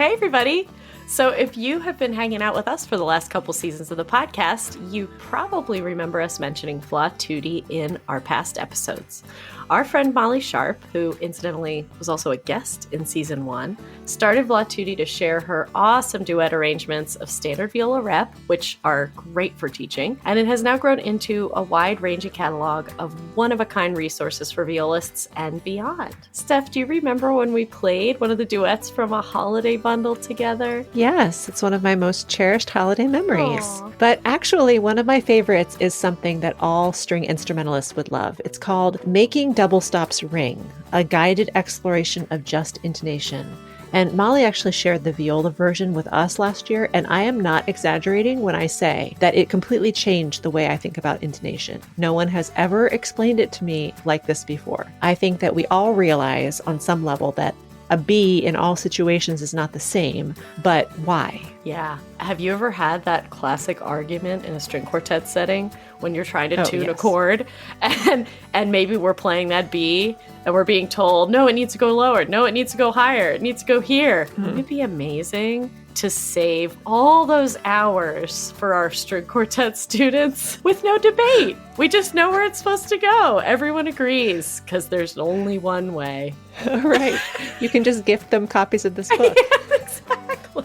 Hey, everybody. So if you have been hanging out with us for the last couple seasons of the podcast, you probably remember us mentioning Flatootie in our past episodes. Our friend Molly Sharp, who incidentally was also a guest in season 1, started Flatootie to share her awesome duet arrangements of standard viola rep, which are great for teaching, and it has now grown into a wide-ranging catalog of one-of-a-kind resources for violists and beyond. Steph, do you remember when we played one of the duets from a holiday bundle together? Yes, it's one of my most cherished holiday memories. Aww. But actually, one of my favorites is something that all string instrumentalists would love. It's called Making Double Stops Ring, a guided exploration of just intonation. And Molly actually shared the viola version with us last year, and I am not exaggerating when I say that it completely changed the way I think about intonation. No one has ever explained it to me like this before. I think that we all realize on some level that a B in all situations is not the same, but why? Yeah. Have you ever had that classic argument in a string quartet setting when you're trying to tune a chord and maybe we're playing that B and we're being told, no, it needs to go lower. No, it needs to go higher. It needs to go here. Wouldn't it be amazing to save all those hours for our string quartet students with no debate? We just know where it's supposed to go. Everyone agrees because there's only one way. Right. You can just gift them copies of this book. Yeah, exactly.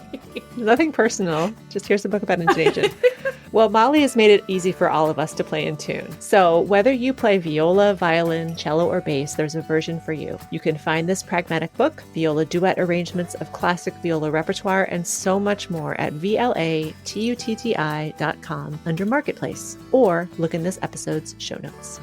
Nothing personal. Just here's a book about intonation. Well, Molly has made it easy for all of us to play in tune. So whether you play viola, violin, cello, or bass, there's a version for you. You can find this pragmatic book, viola duet arrangements of classic viola repertoire, and so much more at VLATUTTI.com under Marketplace, or look in this episode's show notes.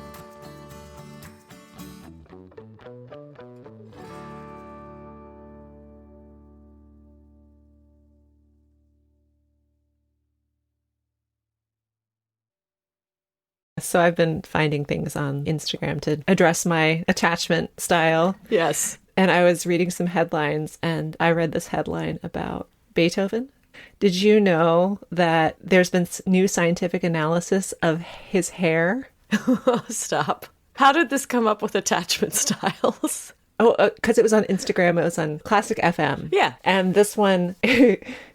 So I've been finding things on Instagram to address my attachment style. Yes. And I was reading some headlines, and I read this headline about Beethoven. Did you know that there's been new scientific analysis of his hair? Stop. How did this come up with attachment styles? Oh, because it was on Instagram. It was on Classic FM. Yeah. And this one,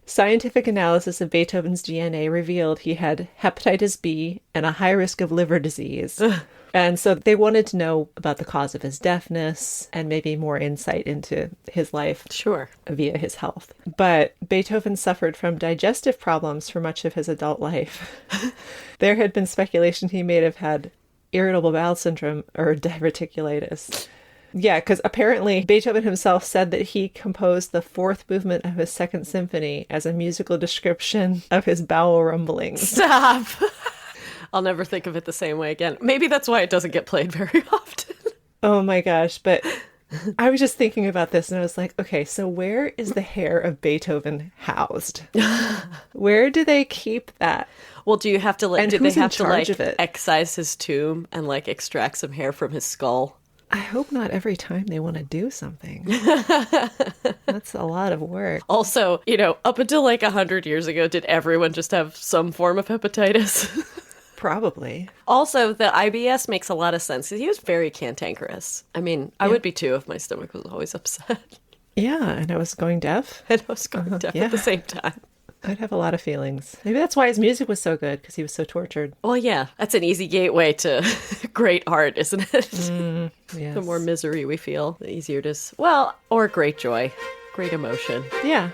scientific analysis of Beethoven's DNA revealed he had hepatitis B and a high risk of liver disease. And so they wanted to know about the cause of his deafness and maybe more insight into his life. Sure. Via his health. But Beethoven suffered from digestive problems for much of his adult life. There had been speculation he may have had irritable bowel syndrome or diverticulitis. Yeah, because apparently Beethoven himself said that he composed the fourth movement of his Second Symphony as a musical description of his bowel rumblings. Stop. I'll never think of it the same way again. Maybe that's why it doesn't get played very often. Oh my gosh, but I was just thinking about this and I was like, okay, so where is the hair of Beethoven housed? Where do they keep that? Well, do you have to And do they who's in have to charge of it? excise his tomb and extract some hair from his skull? I hope not every time they want to do something. That's a lot of work. Also, up until 100 years ago, did everyone just have some form of hepatitis? Probably. Also, the IBS makes a lot of sense. He was very cantankerous. I mean, I would be too if my stomach was always upset. Yeah, and I was going deaf. And I was going deaf at the same time. I'd have a lot of feelings. Maybe that's why his music was so good, because he was so tortured. Well, yeah, that's an easy gateway to great art, isn't it? Yes. The more misery we feel, the easier it is. Well, or great joy, great emotion. Yeah.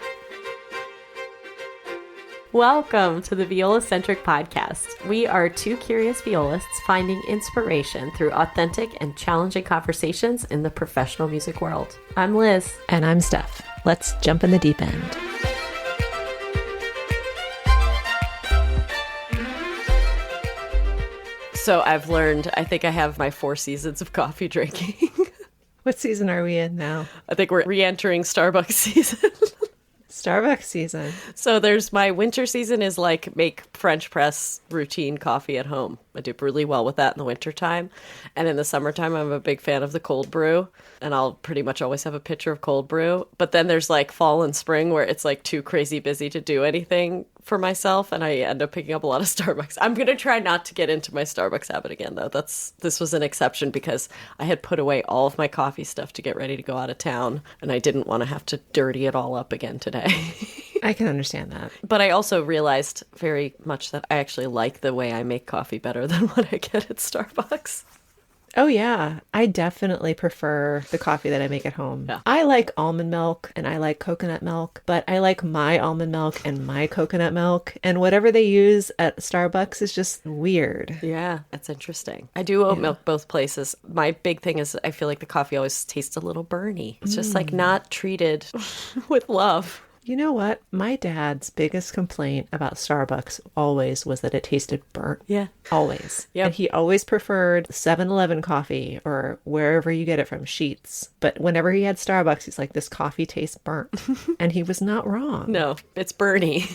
Welcome to the Viola-Centric Podcast. We are two curious violists finding inspiration through authentic and challenging conversations in the professional music world. I'm Liz. And I'm Steph. Let's jump in the deep end. So I've learned, I think I have my 4 seasons of coffee drinking. What season are we in now? I think we're re-entering Starbucks season. Starbucks season. So there's my winter season is make French press routine coffee at home. I do really well with that in the wintertime. And in the summertime, I'm a big fan of the cold brew. And I'll pretty much always have a pitcher of cold brew. But then there's fall and spring where it's too crazy busy to do anything for myself, and I end up picking up a lot of Starbucks. I'm going to try not to get into my Starbucks habit again, though. This was an exception because I had put away all of my coffee stuff to get ready to go out of town, and I didn't want to have to dirty it all up again today. I can understand that. But I also realized very much that I actually like the way I make coffee better than what I get at Starbucks. Oh, yeah. I definitely prefer the coffee that I make at home. Yeah. I like almond milk and I like coconut milk, but I like my almond milk and my coconut milk. And whatever they use at Starbucks is just weird. Yeah, that's interesting. I do oat milk both places. My big thing is I feel like the coffee always tastes a little burny. It's just like not treated with love. You know what? My dad's biggest complaint about Starbucks always was that it tasted burnt. Yeah. Always. Yep. And he always preferred 7-Eleven coffee or wherever you get it from, Sheets. But whenever he had Starbucks, he's like, this coffee tastes burnt. And he was not wrong. No, it's burny.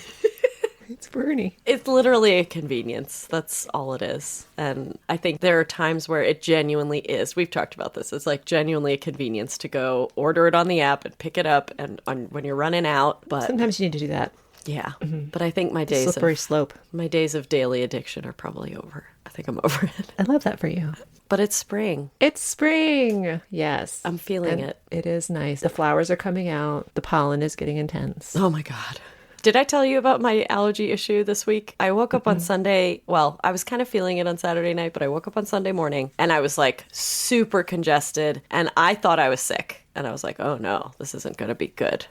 It's burny. It's literally a convenience. That's all it is. And I think there are times where it genuinely is. We've talked about this. It's like genuinely a convenience to go order it on the app and pick it up and when you're running out. But Sometimes you need to do that. yeah. Mm-hmm. But I think my days Slippery slope. My days of daily addiction are probably over. I think I'm over it. I love that for you. But it's spring. It's spring. Yes. I'm feeling it. It is nice. The flowers are coming out. The pollen is getting intense. Oh my God. Did I tell you about my allergy issue this week? I woke up on Sunday. Well, I was kind of feeling it on Saturday night, but I woke up on Sunday morning and I was like super congested and I thought I was sick. And I was like, oh no, this isn't going to be good.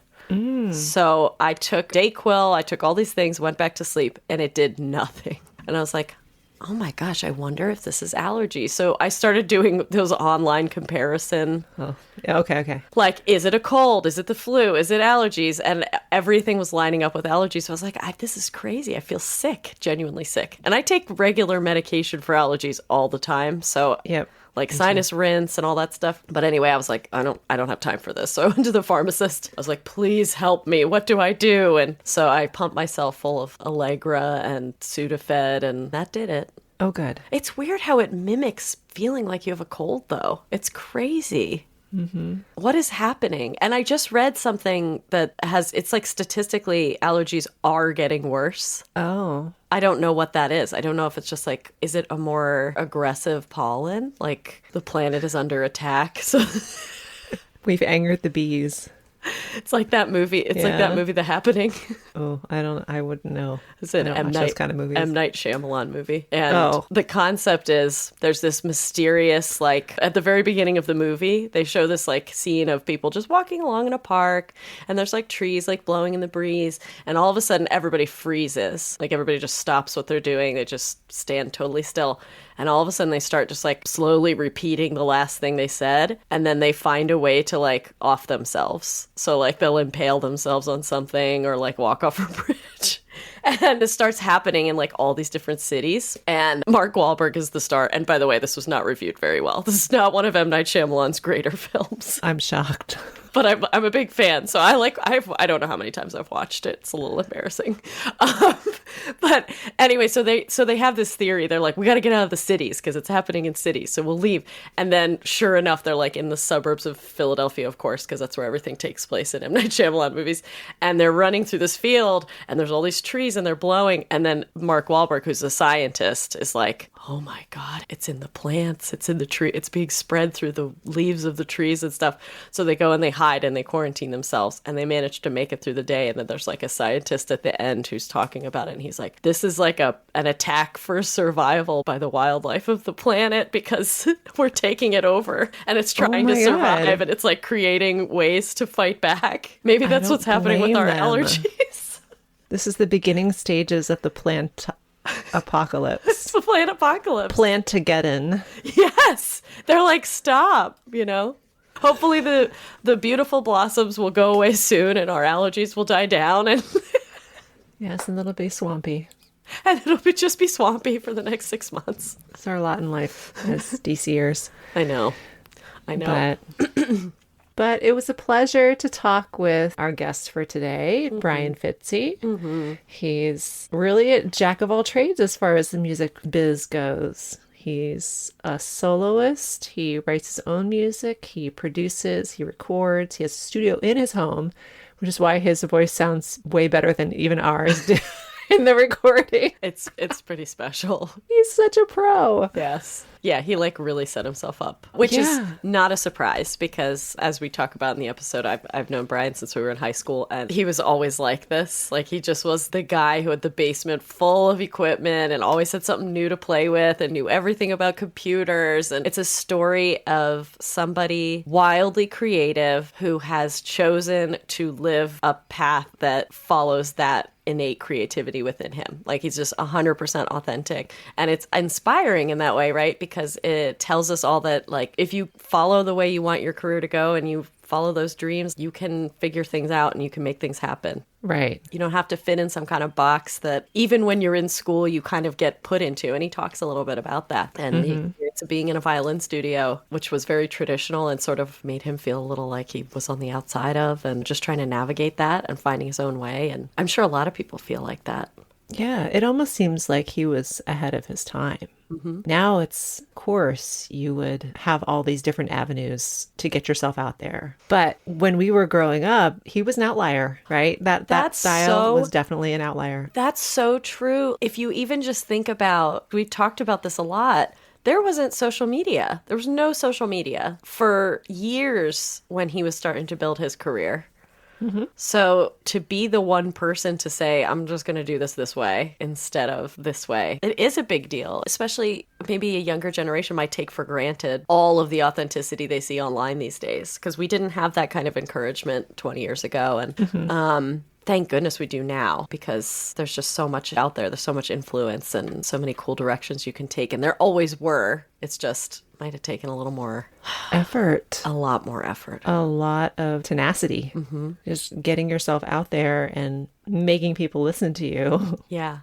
So I took Dayquil, I took all these things, went back to sleep, and it did nothing. And I was like, oh my gosh, I wonder if this is allergy. So I started doing those online comparison. Oh, yeah, okay. Like, is it a cold? Is it the flu? Is it allergies? And everything was lining up with allergies. So I was like, this is crazy. I feel sick, genuinely sick. And I take regular medication for allergies all the time. So Yep. like sinus rinse and all that stuff. But anyway, I was like, I don't have time for this. So I went to the pharmacist. I was like, please help me. What do I do? And so I pumped myself full of Allegra and Sudafed, and that did it. Oh, good. It's weird how it mimics feeling like you have a cold, though. It's crazy. Mm-hmm. What is happening? And I just read something that it's like statistically allergies are getting worse. Oh. I don't know what that is. I don't know if it's just like, is it a more aggressive pollen? Like the planet is under attack. So We've angered the bees. it's like that movie. It's like that movie, The Happening. Oh, I wouldn't know. It's an M. Those kind of movies. M. Night Shyamalan movie. And the concept is there's this mysterious, like at the very beginning of the movie, they show this like scene of people just walking along in a park and there's like trees like blowing in the breeze. And all of a sudden everybody freezes. Like everybody just stops what they're doing. They just stand totally still. And all of a sudden they start just like slowly repeating the last thing they said. And then they find a way to like off themselves. So like they'll impale themselves on something or like walk off a bridge. And it starts happening in like all these different cities. And Mark Wahlberg is the star. And by the way, this was not reviewed very well. This is not one of M. Night Shyamalan's greater films. I'm shocked. But I'm a big fan, so I don't know how many times I've watched it. It's a little embarrassing. But anyway, so they have this theory. They're like, we got to get out of the cities because it's happening in cities, so we'll leave. And then, sure enough, they're like in the suburbs of Philadelphia, of course, because that's where everything takes place in M. Night Shyamalan movies. And they're running through this field, and there's all these trees, and they're blowing. And then Mark Wahlberg, who's a scientist, is like, oh my God, it's in the plants, it's in the tree, it's being spread through the leaves of the trees and stuff. So they go and they hide and they quarantine themselves and they manage to make it through the day. And then there's like a scientist at the end who's talking about it. And he's like, this is like an attack for survival by the wildlife of the planet because we're taking it over and it's trying to survive. God. And it's like creating ways to fight back. Maybe that's what's happening with our allergies. This is the beginning stages of the plant apocalypse. It's the plant apocalypse. Plantageddon. Yes. They're like, stop, Hopefully the beautiful blossoms will go away soon and our allergies will die down. And yes, and it'll be swampy. And it'll just be swampy for the next 6 months. It's our lot in life as DCers. I know. But it was a pleasure to talk with our guest for today, Brian Fitzy. Mm-hmm. He's really a jack of all trades as far as the music biz goes. He's a soloist. He writes his own music. He produces. He records. He has a studio in his home, which is why his voice sounds way better than even ours do. in the recording. It's pretty special. He's such a pro. Yes. Yeah, he like really set himself up, which is not a surprise because as we talk about in the episode, I've known Brian since we were in high school, and he was always like this. Like he just was the guy who had the basement full of equipment and always had something new to play with and knew everything about computers. And it's a story of somebody wildly creative who has chosen to live a path that follows that innate creativity within him. Like he's just 100% authentic, and it's inspiring in that way, right? Because it tells us all that like if you follow the way you want your career to go and you follow those dreams, you can figure things out and you can make things happen. Right. You don't have to fit in some kind of box that even when you're in school, you kind of get put into. And he talks a little bit about that. And the experience of being in a violin studio, which was very traditional and sort of made him feel a little like he was on the outside of, and just trying to navigate that and finding his own way. And I'm sure a lot of people feel like that. Yeah, it almost seems like he was ahead of his time. Now it's, of course, you would have all these different avenues to get yourself out there. But when we were growing up, he was an outlier, right? That style was definitely an outlier. That's so true. If you even just think about, we've talked about this a lot, there wasn't social media. There was no social media for years when he was starting to build his career. So to be the one person to say, I'm just going to do this way instead of this way, it is a big deal, especially maybe a younger generation might take for granted all of the authenticity they see online these days, because we didn't have that kind of encouragement 20 years ago. And thank goodness we do now, because there's just so much out there. There's so much influence and so many cool directions you can take. And there always were. It's just might have taken a little more effort. A lot more effort. A lot of tenacity. Just getting yourself out there and making people listen to you. Yeah.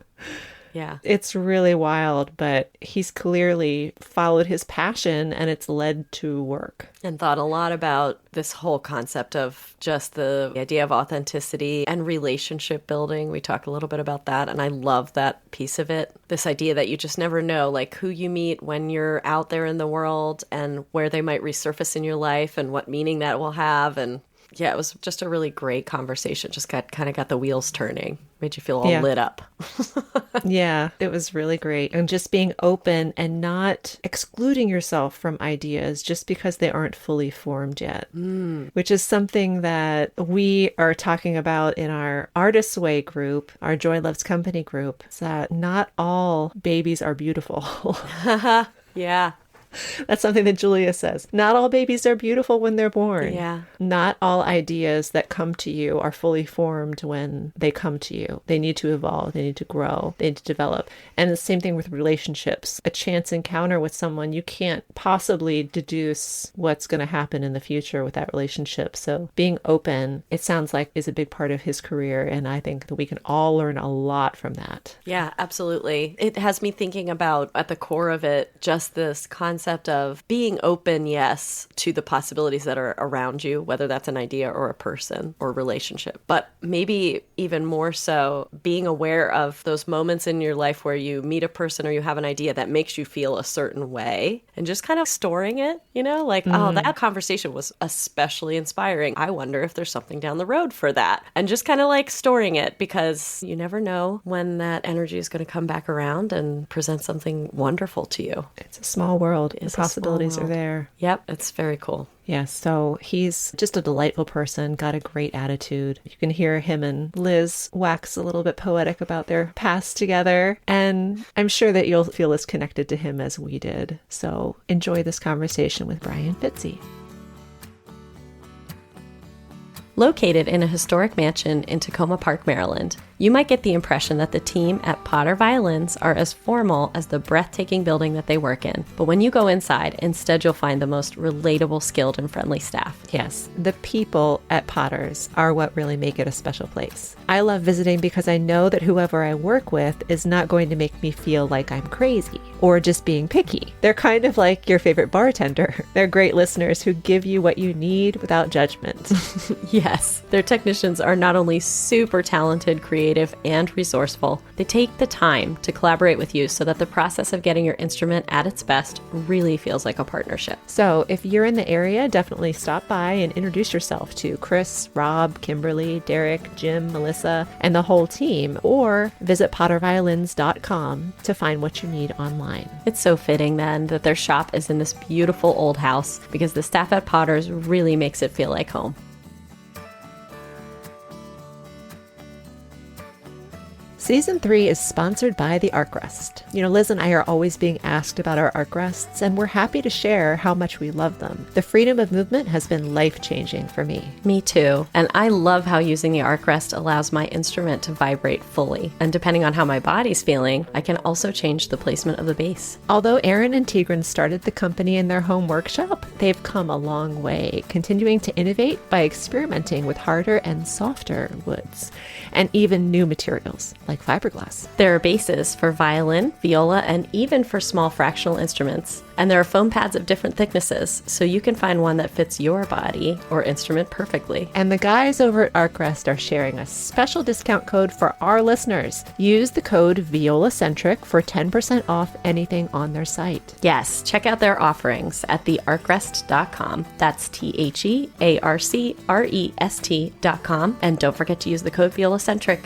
Yeah. It's really wild, but he's clearly followed his passion and it's led to work. And thought a lot about this whole concept of just the idea of authenticity and relationship building. We talk a little bit about that, and I love that piece of it. This idea that you just never know, like who you meet when you're out there in the world and where they might resurface in your life and what meaning that will have. And yeah, it was just a really great conversation. Just got the wheels turning. Made you feel all lit up. Yeah, it was really great. And just being open and not excluding yourself from ideas just because they aren't fully formed yet, which is something that we are talking about in our Artist's Way group, our Joy Loves Company group, is that not all babies are beautiful. Yeah. That's something that Julia says. Not all babies are beautiful when they're born. Yeah. Not all ideas that come to you are fully formed when they come to you. They need to evolve. They need to grow. They need to develop. And the same thing with relationships. A chance encounter with someone, you can't possibly deduce what's going to happen in the future with that relationship. So being open, it sounds like, is a big part of his career. And I think that we can all learn a lot from that. Yeah, absolutely. It has me thinking about, at the core of it, just this concept of being open, yes, to the possibilities that are around you, whether that's an idea or a person or a relationship. But maybe even more so, being aware of those moments in your life where you meet a person or you have an idea that makes you feel a certain way, and just kind of storing it, like, oh, that conversation was especially inspiring. I wonder if there's something down the road for that. And just kind of like storing it, because you never know when that energy is going to come back around and present something wonderful to you. It's a small world. The possibilities are there. Yep, it's very cool. Yeah, so he's just a delightful person, got a great attitude. You can hear him and Liz wax a little bit poetic about their past together, and I'm sure that you'll feel as connected to him as we did. So enjoy this conversation with Brian Fitzy. Located in a historic mansion in Tacoma Park, Maryland, you might get the impression that the team at Potter Violins are as formal as the breathtaking building that they work in. But when you go inside, instead you'll find the most relatable, skilled, and friendly staff. Yes, the people at Potter's are what really make it a special place. I love visiting because I know that whoever I work with is not going to make me feel like I'm crazy or just being picky. They're kind of like your favorite bartender. They're great listeners who give you what you need without judgment. Yeah. Yes, their technicians are not only super talented, creative, and resourceful, they take the time to collaborate with you so that the process of getting your instrument at its best really feels like a partnership. So if you're in the area, definitely stop by and introduce yourself to Chris, Rob, Kimberly, Derek, Jim, Melissa, and the whole team, or visit potterviolins.com to find what you need online. It's so fitting then that their shop is in this beautiful old house because the staff at Potter's really makes it feel like home. Season 3 is sponsored by the Arc Rest. Liz and I are always being asked about our Arc Rests, and we're happy to share how much we love them. The freedom of movement has been life-changing for me. Me too. And I love how using the Arc Rest allows my instrument to vibrate fully. And depending on how my body's feeling, I can also change the placement of the bass. Although Aaron and Tigran started the company in their home workshop, they've come a long way, continuing to innovate by experimenting with harder and softer woods, and even new materials like fiberglass. There are bases for violin, viola, and even for small fractional instruments. And there are foam pads of different thicknesses, so you can find one that fits your body or instrument perfectly. And the guys over at ArcRest are sharing a special discount code for our listeners. Use the code ViolaCentric for 10% off anything on their site. Yes, check out their offerings at thearcrest.com. That's TheArcrest.com. And don't forget to use the code ViolaCentric.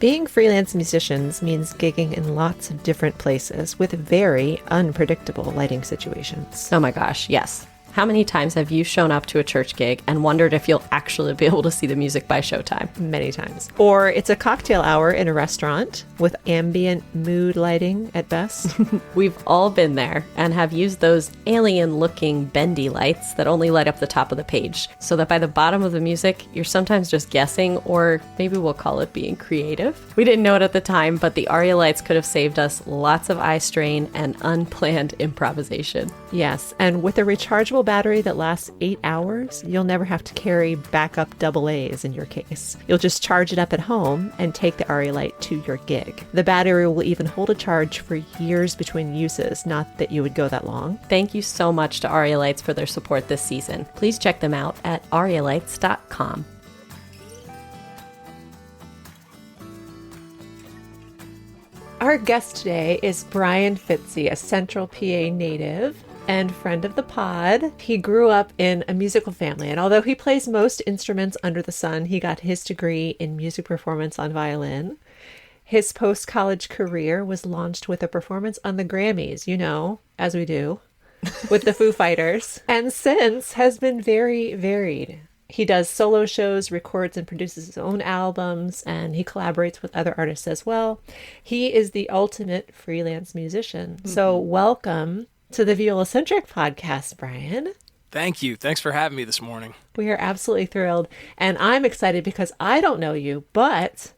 Being freelance musicians means gigging in lots of different places with very unpredictable lighting situations. Oh my gosh, yes. How many times have you shown up to a church gig and wondered if you'll actually be able to see the music by showtime? Many times. Or it's a cocktail hour in a restaurant with ambient mood lighting at best. We've all been there and have used those alien-looking bendy lights that only light up the top of the page, so that by the bottom of the music, you're sometimes just guessing, or maybe we'll call it being creative. We didn't know it at the time, but the Aria lights could have saved us lots of eye strain and unplanned improvisation. Yes, and with a rechargeable battery that lasts 8 hours, you'll never have to carry backup AA's in your case. You'll just charge it up at home and take the Aria light to your gig. The battery will even hold a charge for years between uses, not that you would go that long. Thank you so much to Aria Lights for their support this season. Please check them out at arialights.com. Our guest today is Brian Fitzy, a Central PA native and friend of the pod. He grew up in a musical family, and although he plays most instruments under the sun, he got his degree in music performance on violin. His post-college career was launched with a performance on the Grammys, as we do, with the Foo Fighters, and since has been very varied. He does solo shows, records and produces his own albums, and he collaborates with other artists as well. He is the ultimate freelance musician. Mm-hmm. So welcome to the ViolaCentric podcast, Brian. Thank you. Thanks for having me this morning. We are absolutely thrilled. And I'm excited because I don't know you, but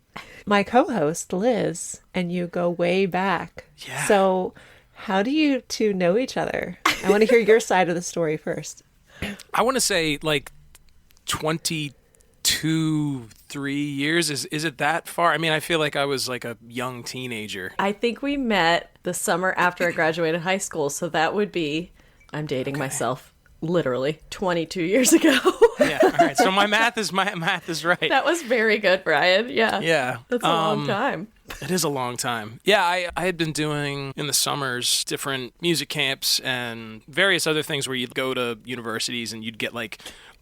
my co-host, Liz, and you go way back. Yeah. So how do you two know each other? I want to hear your side of the story first. I want to say 3 years. Is it that far? I mean, I feel like I was like a young teenager. I think we met the summer after I graduated high school, so that would be, I'm dating myself, literally 22 years ago. Yeah, all right. So my math is right. That was very good, Brian. Yeah. Yeah. That's a long time. It is a long time. Yeah, I had been doing in the summers different music camps and various other things where you'd go to universities and you'd get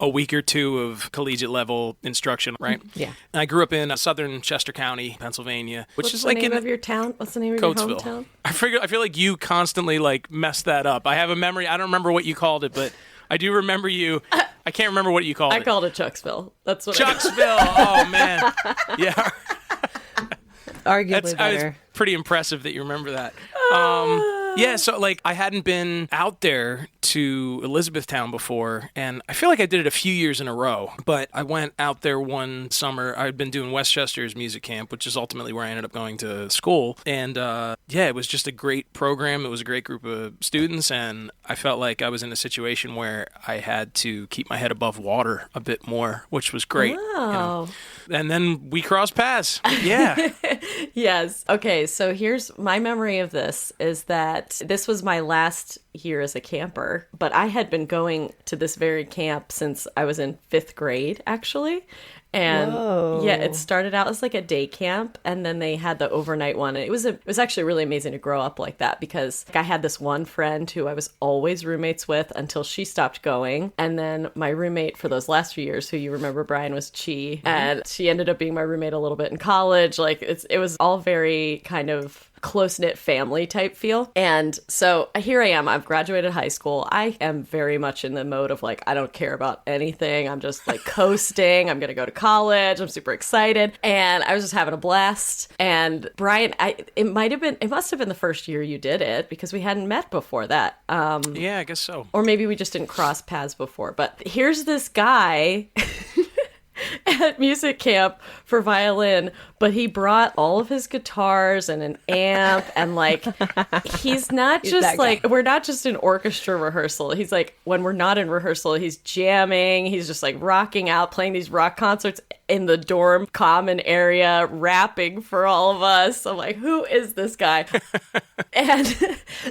a week or two of collegiate level instruction, right? Yeah. And I grew up in southern Chester County, Pennsylvania, which is What's the name of your town? What's the name of Coatesville. your hometown? I feel like you constantly mess that up. I have a memory. I don't remember what you called it, but I do remember you. I can't remember what you called it. I called it Chucksville. That's what Chucksville. Oh man. Yeah. Arguably better. It's pretty impressive that you remember that. Yeah, so I hadn't been out there to Elizabethtown before, and I feel like I did it a few years in a row, but I went out there one summer. I'd been doing Westchester's music camp, which is ultimately where I ended up going to school, and it was just a great program. It was a great group of students, and I felt like I was in a situation where I had to keep my head above water a bit more, which was great. Wow. And then we crossed paths. Yeah. Yes. Okay, so here's my memory of this is that this was my last year as a camper, but I had been going to this very camp since I was in 5th grade, actually. And Whoa. yeah, it started out as like a day camp, and then they had the overnight one. And it was actually really amazing to grow up like that, because I had this one friend who I was always roommates with until she stopped going. And then my roommate for those last few years, who you remember, Brian, was Chi. And she ended up being my roommate a little bit in college. Like it was all very kind of close-knit family type feel. And so here I am. I've graduated high school. I am very much in the mode of like, I don't care about anything. I'm just like coasting. I'm going to go to college. I'm super excited. And I was just having a blast. And Brian, it must have been the first year you did it, because we hadn't met before that. Yeah, I guess so. Or maybe we just didn't cross paths before. But here's this guy at music camp for violin, but he brought all of his guitars and an amp, and like he's just like, we're not just in orchestra rehearsal. He's like, when we're not in rehearsal, he's jamming, he's just like rocking out, playing these rock concerts in the dorm common area, rapping for all of us. I'm like, who is this guy? And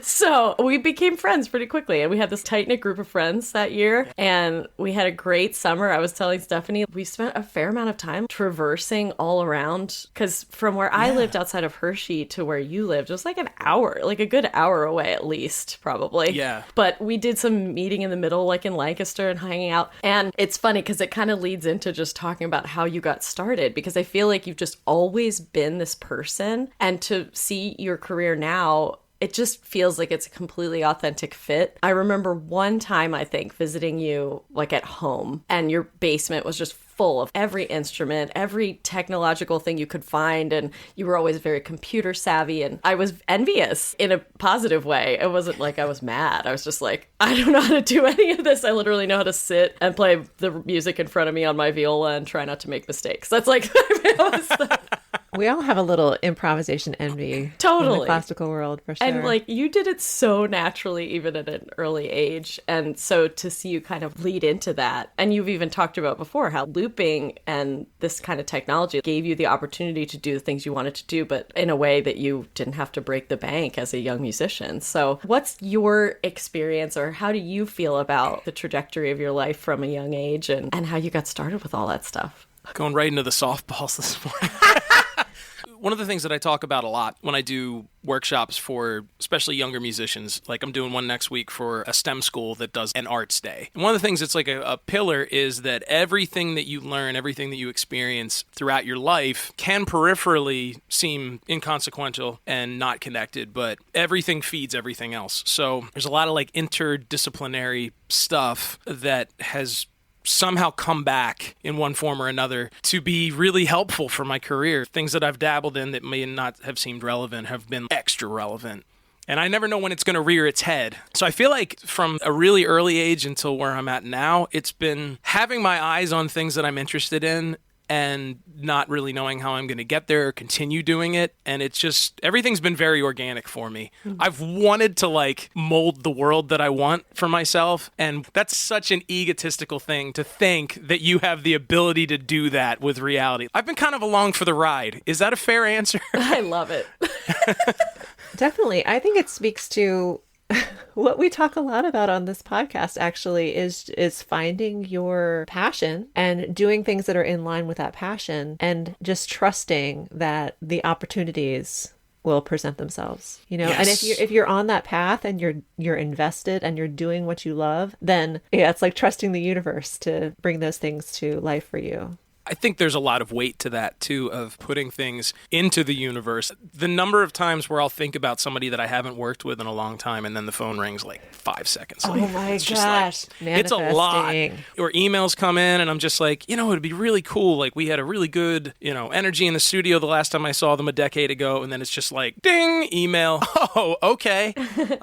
so we became friends pretty quickly, and we had this tight-knit group of friends that year, and we had a great summer. I was telling Stephanie, we spent a fair amount of time traversing all around, because from where I lived outside of Hershey to where you lived, it was like an hour, like a good hour away at least, probably. Yeah. But we did some meeting in the middle, like in Lancaster, and hanging out. And it's funny because it kind of leads into just talking about how you got started, because I feel like you've just always been this person, and to see your career now, it just feels like it's a completely authentic fit. I remember one time, I think, visiting you like at home, and your basement was just full of every instrument, every technological thing you could find, and you were always very computer savvy, and I was envious in a positive way. It wasn't like I was mad. I was just like, I don't know how to do any of this. I literally know how to sit and play the music in front of me on my viola and try not to make mistakes. That's like We all have a little improvisation envy. Totally. In the classical world, for sure. And like, you did it so naturally, even at an early age. And so to see you kind of lead into that, and you've even talked about before how looping and this kind of technology gave you the opportunity to do the things you wanted to do, but in a way that you didn't have to break the bank as a young musician. So what's your experience, or how do you feel about the trajectory of your life from a young age, and how you got started with all that stuff? Going right into the softballs this morning. One of the things that I talk about a lot when I do workshops for especially younger musicians, like I'm doing one next week for a STEM school that does an arts day. And one of the things that's like a pillar is that everything that you learn, everything that you experience throughout your life can peripherally seem inconsequential and not connected, but everything feeds everything else. So there's a lot of like interdisciplinary stuff that has somehow come back in one form or another to be really helpful for my career. Things that I've dabbled in that may not have seemed relevant have been extra relevant. And I never know when it's going to rear its head. So I feel like from a really early age until where I'm at now, it's been having my eyes on things that I'm interested in and not really knowing how I'm going to get there or continue doing it. And it's just, everything's been very organic for me. I've wanted to like mold the world that I want for myself. And that's such an egotistical thing to think that you have the ability to do that with reality. I've been kind of along for the ride. Is that a fair answer? I love it. Definitely. I think it speaks to what we talk a lot about on this podcast, actually, is finding your passion and doing things that are in line with that passion, and just trusting that the opportunities will present themselves, you know. Yes. And if you're on that path and you're invested and you're doing what you love, then yeah, it's like trusting the universe to bring those things to life for you. I think there's a lot of weight to that, too, of putting things into the universe. The number of times where I'll think about somebody that I haven't worked with in a long time, and then the phone rings like 5 seconds later. Oh my It's gosh. just like, it's a lot. Manifesting. Or emails come in, and I'm just like, it'd be really cool. Like, we had a really good, energy in the studio the last time I saw them a decade ago, and then it's just like, ding, email. Oh, okay.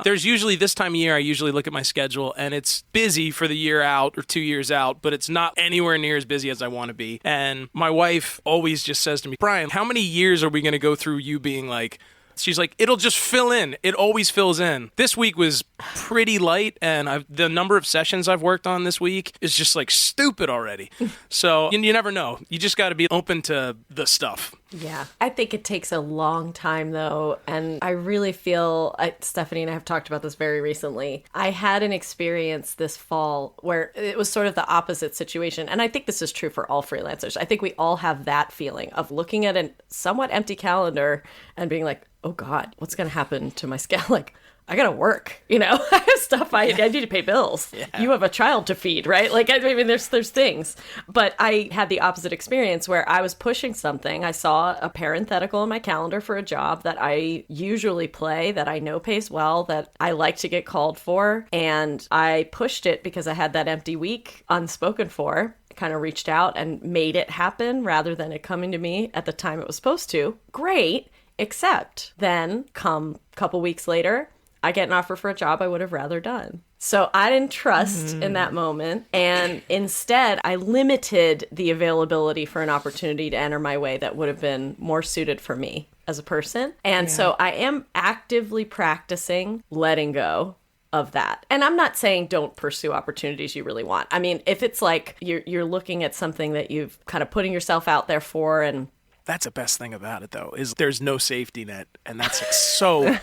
There's usually, this time of year, I usually look at my schedule, and it's busy for the year out or 2 years out, but it's not anywhere near as busy as I want to be. And my wife always just says to me, Brian, how many years are we going to go through you being like, She's like, it'll just fill in. It always fills in. This week was pretty light, and the number of sessions I've worked on this week is just like stupid already. So you never know. You just got to be open to the stuff. Yeah. I think it takes a long time, though. And I really feel, Stephanie and I have talked about this very recently. I had an experience this fall where it was sort of the opposite situation. And I think this is true for all freelancers. I think we all have that feeling of looking at a somewhat empty calendar and being like, oh God, what's going to happen to my schedule? Like, I gotta work, I have stuff, I need to pay bills. Yeah. You have a child to feed, right? Like, I mean, there's things. But I had the opposite experience where I was pushing something. I saw a parenthetical in my calendar for a job that I usually play, that I know pays well, that I like to get called for. And I pushed it because I had that empty week unspoken for. Kind of reached out and made it happen rather than it coming to me at the time it was supposed to. Great. Except then come a couple weeks later, I get an offer for a job I would have rather done. So I didn't trust in that moment. And instead, I limited the availability for an opportunity to enter my way that would have been more suited for me as a person. And so I am actively practicing letting go of that. And I'm not saying don't pursue opportunities you really want. I mean, if it's like you're looking at something that you've kind of putting yourself out there for, and that's the best thing about it, though, is there's no safety net, and that's like so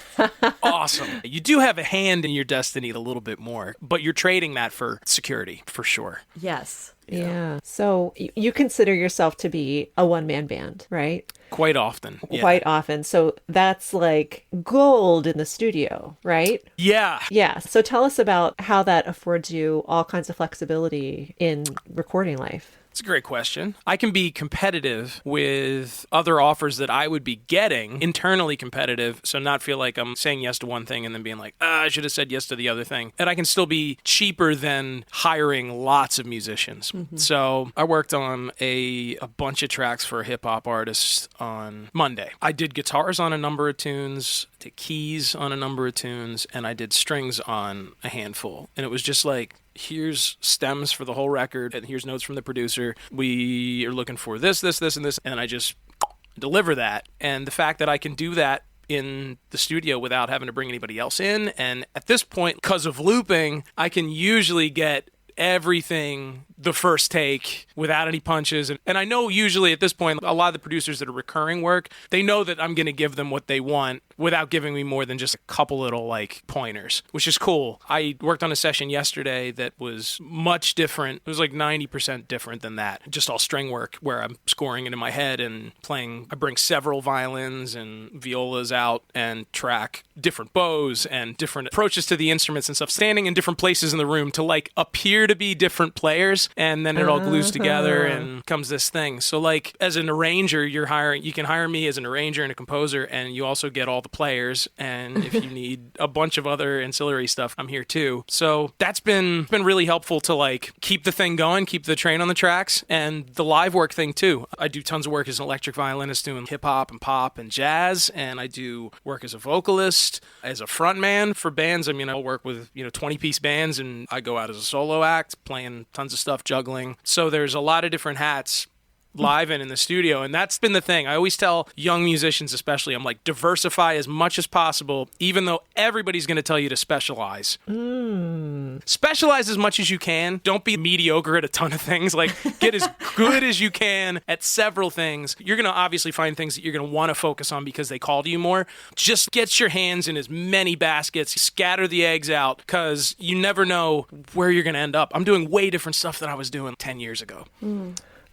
awesome. You do have a hand in your destiny a little bit more, but you're trading that for security, for sure. Yes. Yeah. So you consider yourself to be a one-man band, right? Quite often. Yeah. Quite often. So that's like gold in the studio, right? Yeah. Yeah. So tell us about how that affords you all kinds of flexibility in recording life. It's a great question. I can be competitive with other offers that I would be getting, internally competitive, so not feel like I'm saying yes to one thing and then being like, I should have said yes to the other thing. And I can still be cheaper than hiring lots of musicians. Mm-hmm. So I worked on a bunch of tracks for a hip-hop artist on Monday. I did guitars on a number of tunes, did keys on a number of tunes, and I did strings on a handful. And it was just like, here's stems for the whole record, and here's notes from the producer. We are looking for this, and this, and I just deliver that. And the fact that I can do that in the studio without having to bring anybody else in, and at this point, because of looping, I can usually get everything the first take without any punches. And I know usually at this point, a lot of the producers that are recurring work, they know that I'm going to give them what they want without giving me more than just a couple little like pointers, which is cool. I worked on a session yesterday that was much different. It was like 90% different than that. Just all string work where I'm scoring it in my head and playing. I bring several violins and violas out and track different bows and different approaches to the instruments and stuff, standing in different places in the room to like appear to be different players. And then it all glues together and comes this thing. So like as an arranger, you can hire me as an arranger and a composer, and you also get all the players. And if you need a bunch of other ancillary stuff, I'm here too. So that's been really helpful to like keep the thing going, keep the train on the tracks, and the live work thing too. I do tons of work as an electric violinist doing hip hop and pop and jazz, and I do work as a vocalist, as a frontman for bands. I mean, I'll work with 20-piece bands, and I go out as a solo act, playing tons of stuff, juggling. So there's a lot of different hats live and in the studio, and that's been the thing. I always tell young musicians especially, I'm like, diversify as much as possible, even though everybody's going to tell you to specialize. Specialize as much as you can. Don't be mediocre at a ton of things. Like, get as good as you can at several things. You're going to obviously find things that you're going to want to focus on because they called you more. Just get your hands in as many baskets, scatter the eggs out, because you never know where you're going to end up. I'm doing way different stuff than I was doing 10 years ago.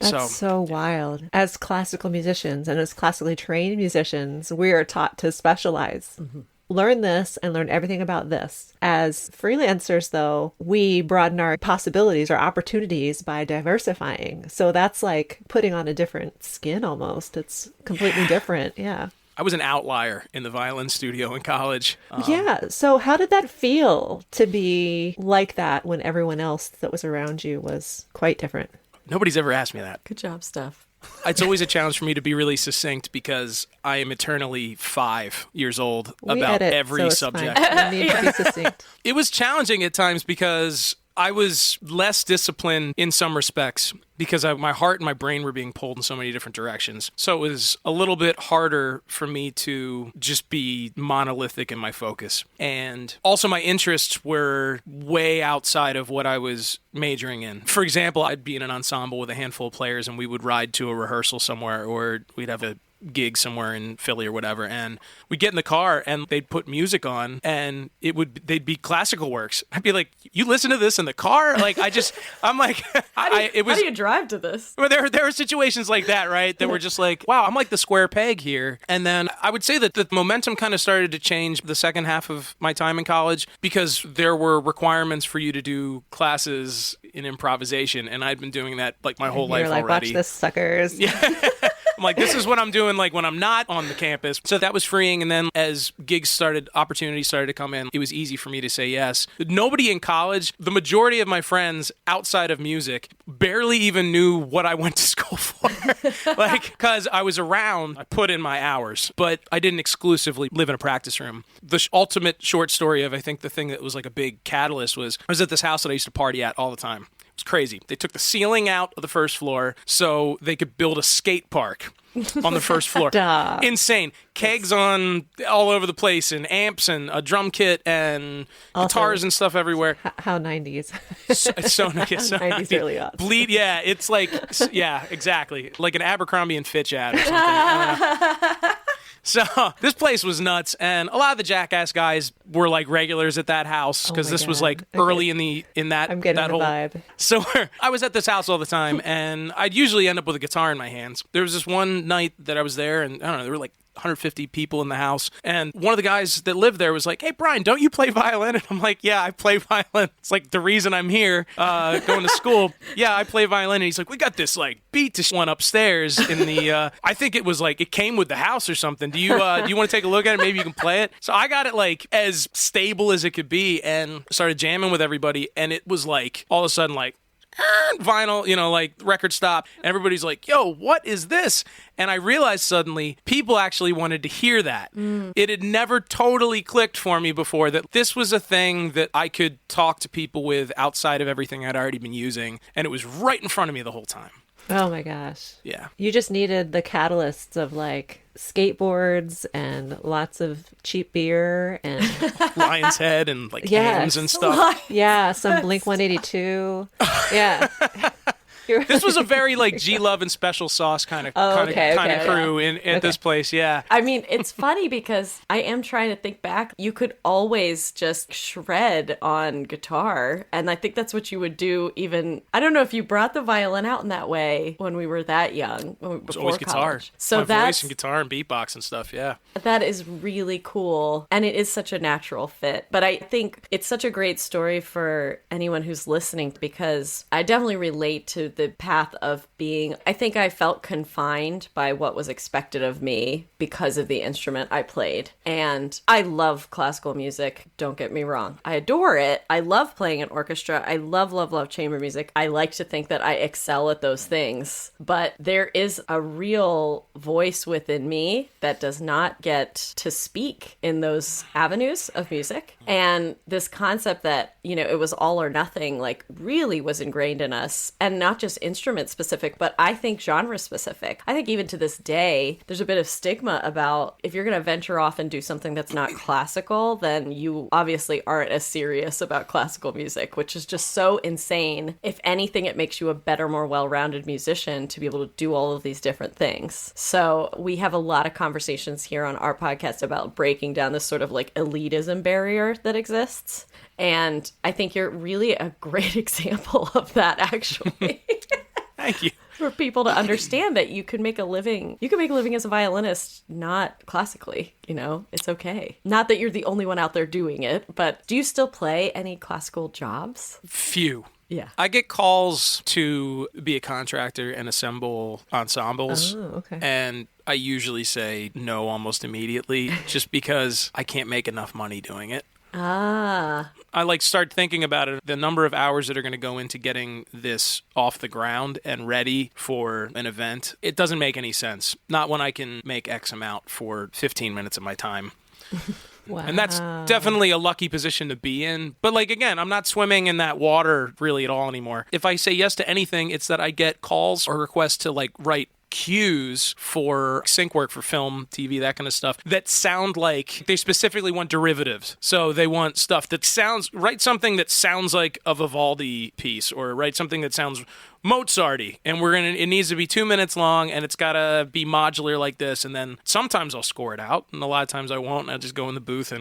That's so wild. As classical musicians and as classically trained musicians, we are taught to specialize. Mm-hmm. Learn this and learn everything about this. As freelancers, though, we broaden our possibilities, our opportunities by diversifying. So that's like putting on a different skin almost. It's completely different. Yeah. I was an outlier in the violin studio in college. Yeah. So how did that feel to be like that when everyone else that was around you was quite different? Nobody's ever asked me that. Good job, Steph. It's always a challenge for me to be really succinct because I am eternally 5 years old about every subject. We need to be succinct. It was challenging at times because I was less disciplined in some respects because my heart and my brain were being pulled in so many different directions. So it was a little bit harder for me to just be monolithic in my focus. And also my interests were way outside of what I was majoring in. For example, I'd be in an ensemble with a handful of players and we would ride to a rehearsal somewhere, or we'd have a gig somewhere in Philly or whatever, and we'd get in the car and they'd put music on and they'd be classical works. I'd be like, you listen to this in the car? Like, I'm like, how do you drive to this? Well, there were situations like that, right? That were just like, wow, I'm like the square peg here. And then I would say that the momentum kind of started to change the second half of my time in college, because there were requirements for you to do classes in improvisation, and I'd been doing that like my whole life You're like, already. watch this, suckers. Yeah. I'm like, this is what I'm doing like when I'm not on the campus. So that was freeing. And then as opportunities started to come in, it was easy for me to say yes. Nobody in college, the majority of my friends outside of music, barely even knew what I went to school for. Like, because I was around, I put in my hours, but I didn't exclusively live in a practice room. The ultimate short story of, I think, the thing that was like a big catalyst was I was at this house that I used to party at all the time. It's crazy. They took the ceiling out of the first floor so they could build a skate park on the first floor. Duh. Insane. Kegs on all over the place, and amps and a drum kit and guitars and stuff everywhere. How 90s. It's so 90s early aughts. Yeah, it's like, yeah, exactly. Like an Abercrombie and Fitch ad or something. So this place was nuts, and a lot of the Jackass guys were like regulars at that house, because this was like early in that I'm getting that the whole vibe. So I was at this house all the time, and I'd usually end up with a guitar in my hands. There was this one night that I was there, and I don't know, there were like 150 people in the house, and one of the guys that lived there was like, "Hey Brian, don't you play violin?" And I'm like, "Yeah, I play violin. It's like the reason I'm here, going to school. Yeah, I play violin." And he's like, "We got this like beat to one upstairs in the I think it was like it came with the house or something. Do you want to take a look at it? Maybe you can play it." So I got it like as stable as it could be and started jamming with everybody, and it was like all of a sudden like vinyl, like record stop. Everybody's like, "Yo, what is this?" And I realized suddenly people actually wanted to hear that. It had never totally clicked for me before that this was a thing that I could talk to people with outside of everything I'd already been using. And it was right in front of me the whole time. Oh my gosh. Yeah. You just needed the catalysts of like skateboards and lots of cheap beer and Lion's Head and like Yes. hams and stuff. yeah, some Blink 182. Yeah. This was a very like G Love and Special Sauce kind of crew at this place. Yeah. I mean, it's funny because I am trying to think back. You could always just shred on guitar. And I think that's what you would do even, I don't know if you brought the violin out in that way when we were that young. It was always guitar. So my voice and guitar and beatbox and stuff. Yeah. That is really cool. And it is such a natural fit. But I think it's such a great story for anyone who's listening, because I definitely relate to the path of being, I think I felt confined by what was expected of me because of the instrument I played. And I love classical music. Don't get me wrong. I adore it. I love playing an orchestra. I love, love, love chamber music. I like to think that I excel at those things. But there is a real voice within me that does not get to speak in those avenues of music. And this concept that, it was all or nothing, like really was ingrained in us, and not just instrument specific, but I think genre specific. I think even to this day, there's a bit of stigma about if you're going to venture off and do something that's not classical, then you obviously aren't as serious about classical music, which is just so insane. If anything, it makes you a better, more well-rounded musician to be able to do all of these different things. So we have a lot of conversations here on our podcast about breaking down this sort of like elitism barrier that exists. And I think you're really a great example of that, actually. Thank you. For people to understand that you can make a living. You can make a living as a violinist, not classically. It's okay. Not that you're the only one out there doing it, but do you still play any classical jobs? Few. Yeah. I get calls to be a contractor and assemble ensembles. Oh, okay. And I usually say no almost immediately, just because I can't make enough money doing it. Ah. I start thinking about it, the number of hours that are going to go into getting this off the ground and ready for an event. It doesn't make any sense. Not when I can make X amount for 15 minutes of my time. Wow. And that's definitely a lucky position to be in. But like, again, I'm not swimming in that water really at all anymore. If I say yes to anything, it's that I get calls or requests to like write cues for sync work for film, TV, that kind of stuff that sound like they specifically want derivatives. So they want stuff that write something that sounds like a Vivaldi piece, or write something that sounds Mozarty, and it needs to be 2 minutes long, and it's gotta be modular like this. And then sometimes I'll score it out, and a lot of times I won't, and I'll just go in the booth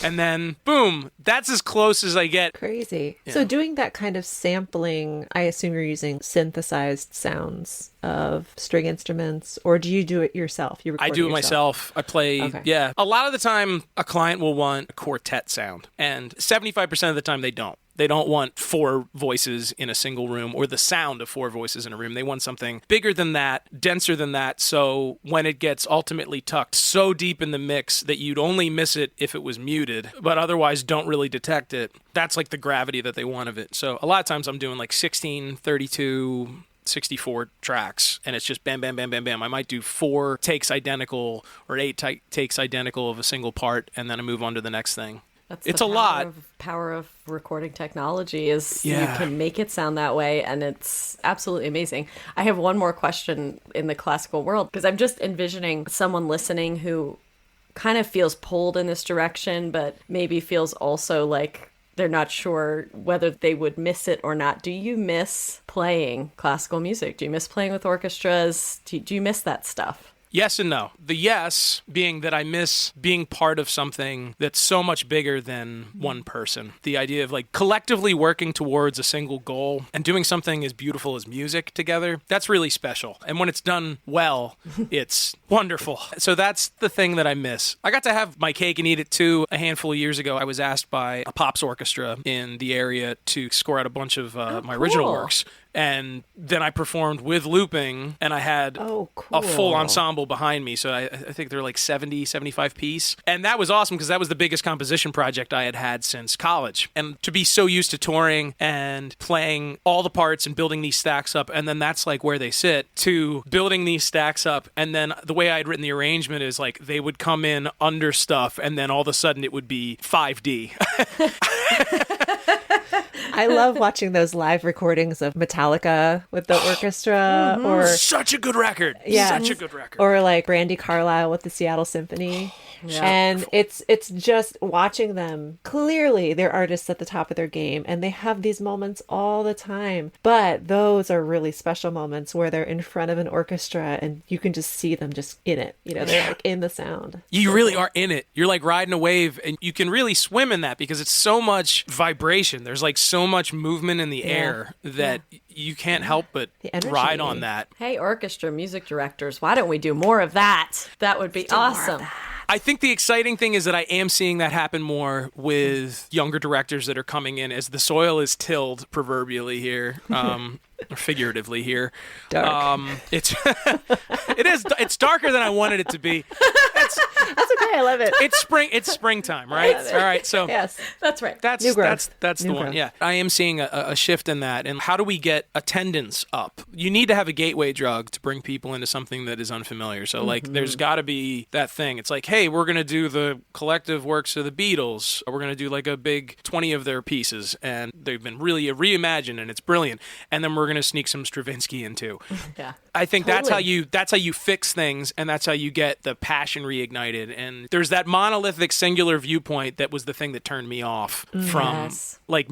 and then boom, that's as close as I get. Crazy. Yeah. So doing that kind of sampling, I assume you're using synthesized sounds of string instruments, or do you do it yourself? I do it myself. I play, Okay. A lot of the time, a client will want a quartet sound, and 75% of the time they don't. They don't want 4 voices in a single room, or the sound of 4 voices in a room. They want something bigger than that, denser than that, so when it gets ultimately tucked so deep in the mix that you'd only miss it if it was muted, but otherwise don't really detect it, that's like the gravity that they want of it. So a lot of times I'm doing like 16, 32... 64 tracks, and it's just bam, bam, bam, bam, bam. I might do 4 takes identical or 8 takes identical of a single part, and then I move on to the next thing. It's a lot. Power of recording technology is you Yeah. can make it sound that way, and it's absolutely amazing. I have one more question in the classical world, because I'm just envisioning someone listening who kind of feels pulled in this direction, but maybe feels also like they're not sure whether they would miss it or not. Do you miss playing classical music? Do you miss playing with orchestras? Do you miss that stuff? Yes and no. The yes being that I miss being part of something that's so much bigger than one person. The idea of like collectively working towards a single goal and doing something as beautiful as music together, that's really special. And when it's done well, it's wonderful. So that's the thing that I miss. I got to have my cake and eat it too. A handful of years ago, I was asked by a pops orchestra in the area to score out a bunch of my original cool. works. And then I performed with looping, and I had a cool. full ensemble behind me. So I think they're like 70, 75 piece. And that was awesome because that was the biggest composition project I had had since college. And to be so used to touring and playing all the parts and building these stacks up, and then that's like where they sit, to building these stacks up. And then the way I had written the arrangement is like they would come in under stuff, and then all of a sudden it would be 5D. I love watching those live recordings of Metallica with the orchestra, or Such a good record. Yeah. Such a good record. or like Brandy Carlisle with the Seattle Symphony. Yeah. And it's just watching them. Clearly, they're artists at the top of their game, and they have these moments all the time. But those are really special moments where they're in front of an orchestra, and you can just see them just in it. You know, they're like in the sound. You really are in it. You're like riding a wave, and you can really swim in that because it's so much vibration. There's like so much movement in the air that you can't help but The energy. ride on that. Hey, orchestra music directors, why don't we do more of that? That would be awesome. I think the exciting thing is that I am seeing that happen more with younger directors that are coming in as the soil is tilled proverbially here, or figuratively here. Dark. It's darker than I wanted it to be. That's okay. I love it. It's springtime, right? All right. So Yes. That's right. That's New growth. that's the New one. growth. Yeah, I am seeing a shift in that. And how do we get attendance up? You need to have a gateway drug to bring people into something that is unfamiliar. So like, there's got to be that thing. It's like, hey, we're gonna do the collective works of the Beatles. We're gonna do like a big 20 of their pieces, and they've been really reimagined, and it's brilliant. And then we're gonna sneak some Stravinsky in too. Yeah. I think Totally. that's how you fix things, and that's how you get the passion reignited. And there's that monolithic singular viewpoint that was the thing that turned me off from Yes. like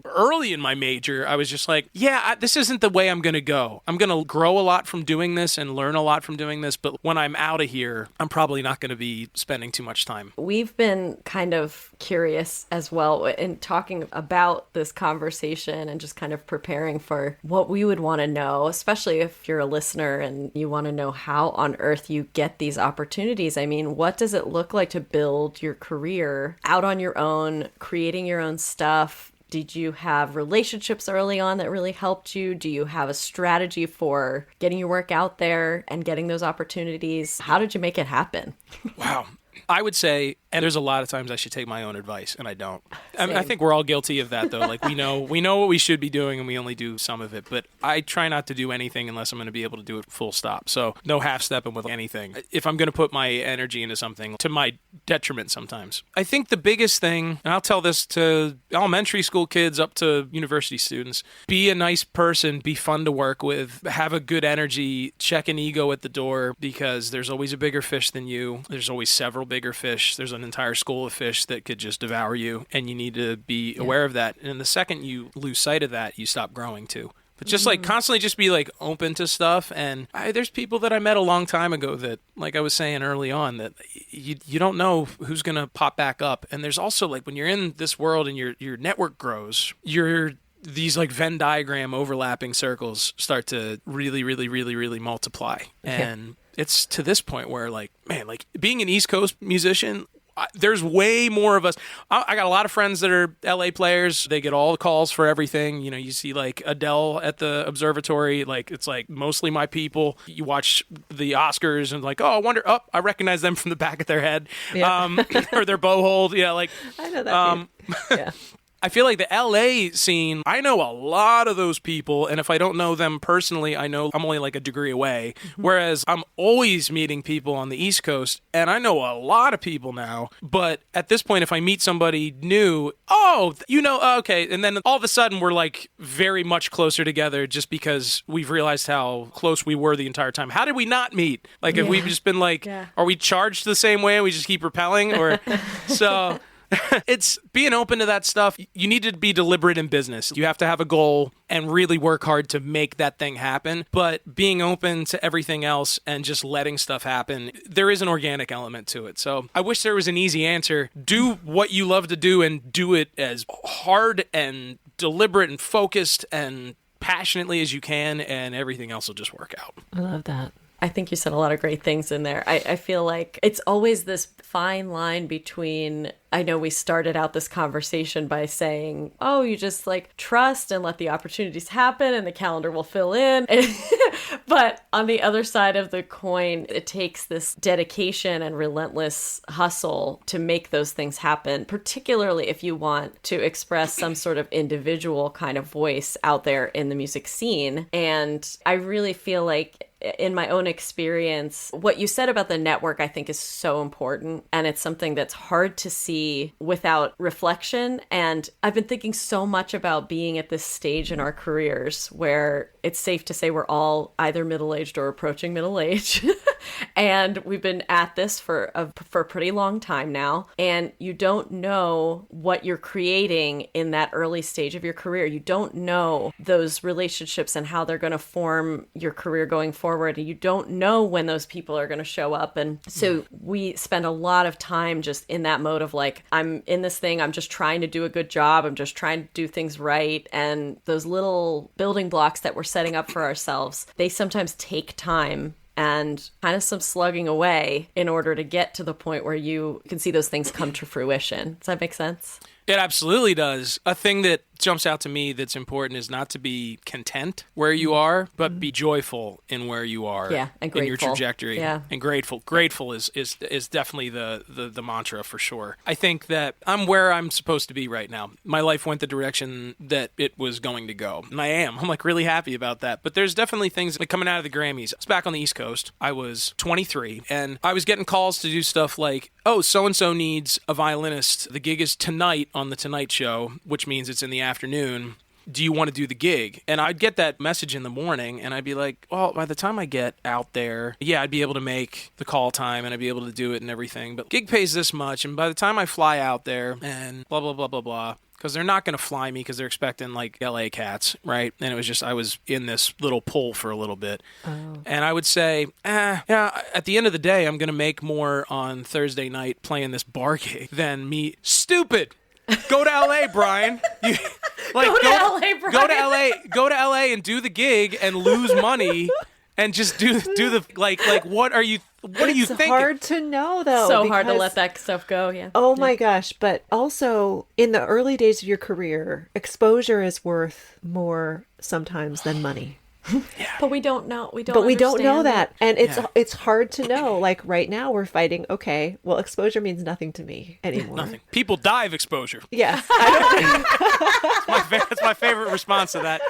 early in my major. I was just like, this isn't the way I'm going to go. I'm going to grow a lot from doing this and learn a lot from doing this, but when I'm out of here, I'm probably not going to be spending too much time. We've been kind of curious as well in talking about this conversation and just kind of preparing for what we would want to know, especially if you're a listener and you want to know how on earth you get these opportunities. I mean, what does it look like to build your career out on your own, creating your own stuff? Did you have relationships early on that really helped you? Do you have a strategy for getting your work out there and getting those opportunities? How did you make it happen? Wow. I would say And there's a lot of times I should take my own advice, and I don't. I think we're all guilty of that, though. Like, we know what we should be doing, and we only do some of it. But I try not to do anything unless I'm going to be able to do it full stop. So no half-stepping with anything. If I'm going to put my energy into something, to my detriment sometimes. I think the biggest thing, and I'll tell this to elementary school kids up to university students, be a nice person, be fun to work with, have a good energy, check an ego at the door, because there's always a bigger fish than you. There's always several bigger fish. There's an entire school of fish that could just devour you, and you need to be aware of that. And the second you lose sight of that, you stop growing too. But just like constantly just be like open to stuff. And there's people that I met a long time ago that, like I was saying early on, that you don't know who's going to pop back up. And there's also like when you're in this world and your network grows, these like Venn diagram overlapping circles start to really, really, really, really multiply. And it's to this point where like, man, like being an East Coast musician, there's way more of us. I got a lot of friends that are LA players. They get all the calls for everything. You know, you see like Adele at the observatory. Like, it's like mostly my people. You watch the Oscars and like, I recognize them from the back of their head. Or their bow hold. Yeah, like I know that. Yeah. I feel like the LA scene, I know a lot of those people, and if I don't know them personally, I know I'm only like a degree away. Whereas I'm always meeting people on the East Coast, and I know a lot of people now. But at this point, if I meet somebody new, okay. And then all of a sudden, we're like very much closer together just because we've realized how close we were the entire time. How did we not meet? Like, if we've just been like, are we charged the same way and we just keep repelling? Or so... It's being open to that stuff. You need to be deliberate in business. You have to have a goal and really work hard to make that thing happen. But being open to everything else and just letting stuff happen, there is an organic element to it. So I wish there was an easy answer. Do what you love to do and do it as hard and deliberate and focused and passionately as you can, and everything else will just work out. I love that. I think you said a lot of great things in there. I feel like it's always this fine line between, I know we started out this conversation by saying, you just like trust and let the opportunities happen and the calendar will fill in. But on the other side of the coin, it takes this dedication and relentless hustle to make those things happen, particularly if you want to express some sort of individual kind of voice out there in the music scene. And I really feel like in my own experience, what you said about the network, I think is so important. And it's something that's hard to see without reflection. And I've been thinking so much about being at this stage in our careers where it's safe to say we're all either middle-aged or approaching middle age. And we've been at this for a pretty long time now. And you don't know what you're creating in that early stage of your career. You don't know those relationships and how they're going to form your career going forward. And you don't know when those people are going to show up. And so we spend a lot of time just in that mode of like, I'm in this thing, I'm just trying to do a good job. I'm just trying to do things right. And those little building blocks that we're setting up for ourselves, they sometimes take time and kind of some slugging away in order to get to the point where you can see those things come to fruition. Does that make sense? It absolutely does. A thing that jumps out to me that's important is not to be content where you are, but be joyful in where you are and in your trajectory. And grateful. Yeah. Grateful is definitely the mantra for sure. I think that I'm where I'm supposed to be right now. My life went the direction that it was going to go. And I am. I'm like really happy about that. But there's definitely things like coming out of the Grammys. I was back on the East Coast. I was 23 and I was getting calls to do stuff like, so-and-so needs a violinist. The gig is tonight on The Tonight Show, which means it's in the afternoon. Do you want to do the gig? And I'd get that message in the morning, and I'd be like, well, by the time I get out there, I'd be able to make the call time, and I'd be able to do it and everything. But gig pays this much, and by the time I fly out there, and blah, blah, blah, blah, blah, because they're not going to fly me because they're expecting, like, LA cats, right? And it was just, I was in this little pull for a little bit. And I would say, at the end of the day, I'm going to make more on Thursday night playing this bar gig than me. Stupid! Go to LA, Brian. Go to LA and do the gig and lose money and just do the what are you thinking? It's hard to know though. So hard to let that stuff go, yeah. Oh my gosh, but also in the early days of your career, exposure is worth more sometimes than money. But we don't know. We don't. But we don't know understand that. And it's hard to know. Like right now we're fighting, okay, well, exposure means nothing to me anymore. Nothing. People die of exposure. Yes. That's my favorite response to that.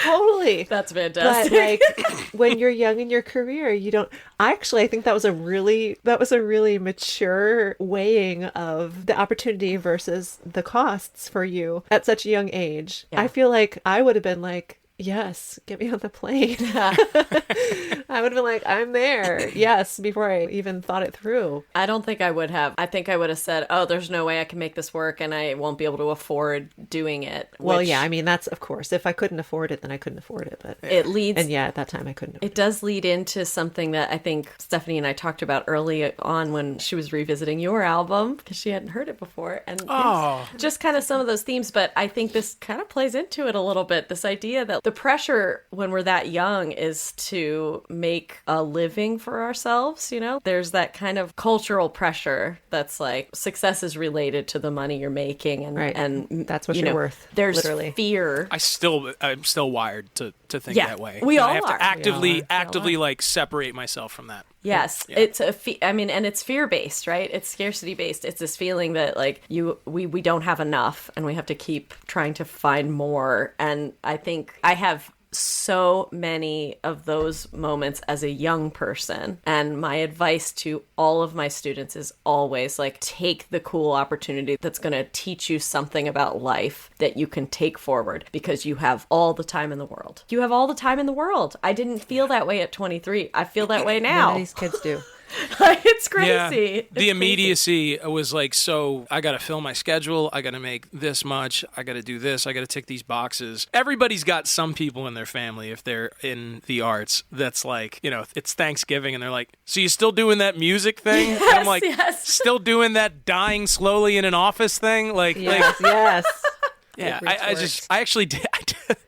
Totally. That's fantastic. But like when you're young in your career, you don't I think that was a really mature weighing of the opportunity versus the costs for you at such a young age. Yeah. I feel like I would have been like, yes, get me on the plane. I would have been like, I'm there. Yes, before I even thought it through. I don't think I would have. I think I would have said, oh, there's no way I can make this work and I won't be able to afford doing it. Well, yeah, I mean, that's, of course, if I couldn't afford it, then I couldn't afford it. But it leads. And yeah, at that time I couldn't. It does lead into something that I think Stephanie and I talked about early on when she was revisiting your album because she hadn't heard it before. And it's just kind of some of those themes. But I think this kind of plays into it a little bit. This idea that the pressure when we're that young is to make a living for ourselves, you know? There's that kind of cultural pressure that's like success is related to the money you're making and that's what you're worth. There's literally fear. I'm still wired to think that way. We all I have are. to actively like separate myself from that. Yes, Yeah. it's and it's fear-based, right? It's scarcity-based. It's this feeling that like we don't have enough and we have to keep trying to find more. And I think I have so many of those moments as a young person. And my advice to all of my students is always like, take the cool opportunity that's going to teach you something about life that you can take forward because you have all the time in the world. You have all the time in the world. I didn't feel that way at 23. I feel that way now. None of these kids do. It's crazy. Yeah. It's The immediacy was like, so I got to fill my schedule. I got to make this much. I got to do this. I got to tick these boxes. Everybody's got some people in their family, if they're in the arts, that's like, you know, it's Thanksgiving and they're like, so you still doing that music thing? Yes, and I'm like, yes. still doing that dying slowly in an office thing? Like, Yes. yeah, I actually did.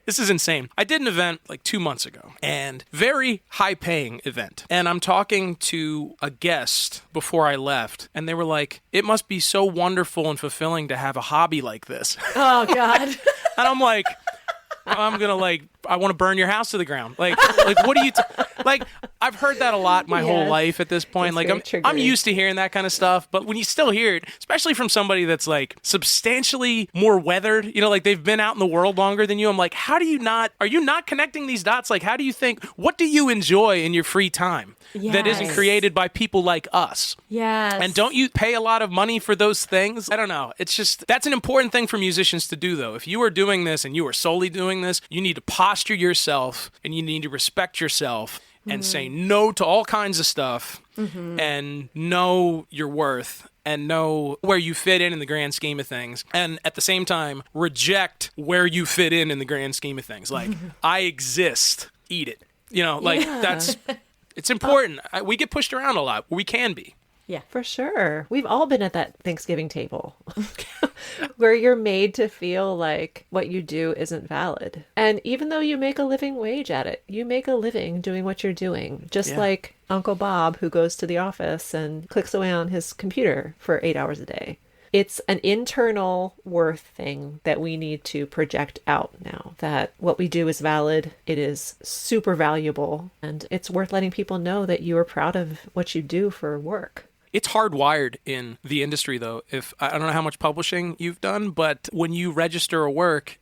This is insane. I did an event like 2 months ago, and very high-paying event. And I'm talking to a guest before I left, and they were like, it must be so wonderful and fulfilling to have a hobby like this. Oh, God. And I'm like, I'm going to like, I want to burn your house to the ground. Like what do you, like, I've heard that a lot my whole life at this point. It's Like I'm used to hearing that kind of stuff, but when you still hear it, especially from somebody that's like substantially more weathered, you know, like they've been out in the world longer than you. I'm like, are you not connecting these dots? Like, how do you think, what do you enjoy in your free time that isn't created by people like us? Yes. And don't you pay a lot of money for those things? I don't know. It's just, that's an important thing for musicians to do, though. If you are doing this and you are solely doing this, you need to posture yourself and you need to respect yourself and say no to all kinds of stuff and know your worth and know where you fit in the grand scheme of things. And at the same time, reject where you fit in the grand scheme of things. Like, I exist, eat it. You know, like it's important. We get pushed around a lot. We can be. Yeah. For sure. We've all been at that Thanksgiving table where you're made to feel like what you do isn't valid. And even though you make a living wage at it, you make a living doing what you're doing. Just like Uncle Bob, who goes to the office and clicks away on his computer for 8 hours a day. It's an internal worth thing that we need to project out now, that what we do is valid, it is super valuable, and it's worth letting people know that you are proud of what you do for work. It's hardwired in the industry, though. If I don't know how much publishing you've done, but when you register a work,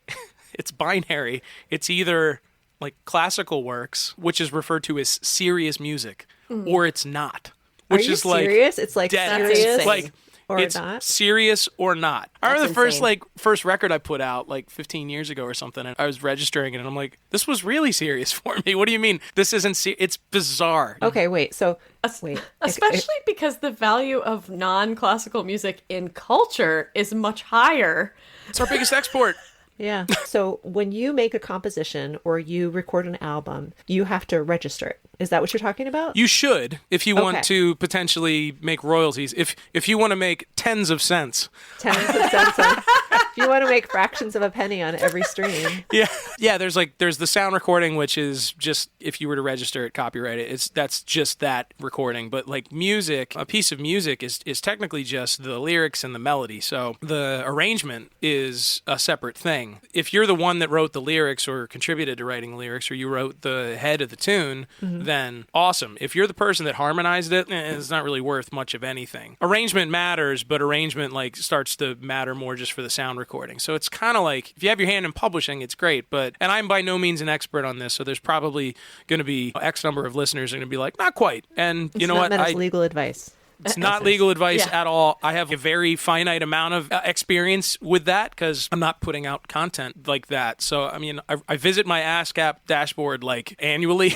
it's binary. It's either like classical works, which is referred to as serious music, or it's not. Which Are you is like serious? It's like dead. serious Like or it's not? serious or not. I remember That's the insane. first record I put out like 15 years ago or something, and I was registering it, and I'm like, this was really serious for me. What do you mean? This isn't it's bizarre. Okay, wait. So, Especially because the value of non-classical music in culture is much higher. It's our biggest export. Yeah. So when you make a composition or you record an album, you have to register it. Is that what you're talking about? You should, if you Okay. want to potentially make royalties. If you want to make tens of cents. If you want to make fractions of a penny on every stream. Yeah. There's the sound recording, which is just, if you were to register it, copyright it, that's just that recording. But like music, a piece of music is technically just the lyrics and the melody. So the arrangement is a separate thing. If you're the one that wrote the lyrics or contributed to writing lyrics, or you wrote the head of the tune, then awesome. If you're the person that harmonized it, it's not really worth much of anything. Arrangement matters, but arrangement like starts to matter more just for the sound recording. So it's kind of like, if you have your hand in publishing, it's great. But, and I'm by no means an expert on this, so there's probably going to be X number of listeners are going to be like, not quite. And you know what? It's legal advice. It's not legal advice at all. I have a very finite amount of experience with that because I'm not putting out content like that. So, I mean, I visit my ASCAP dashboard like annually,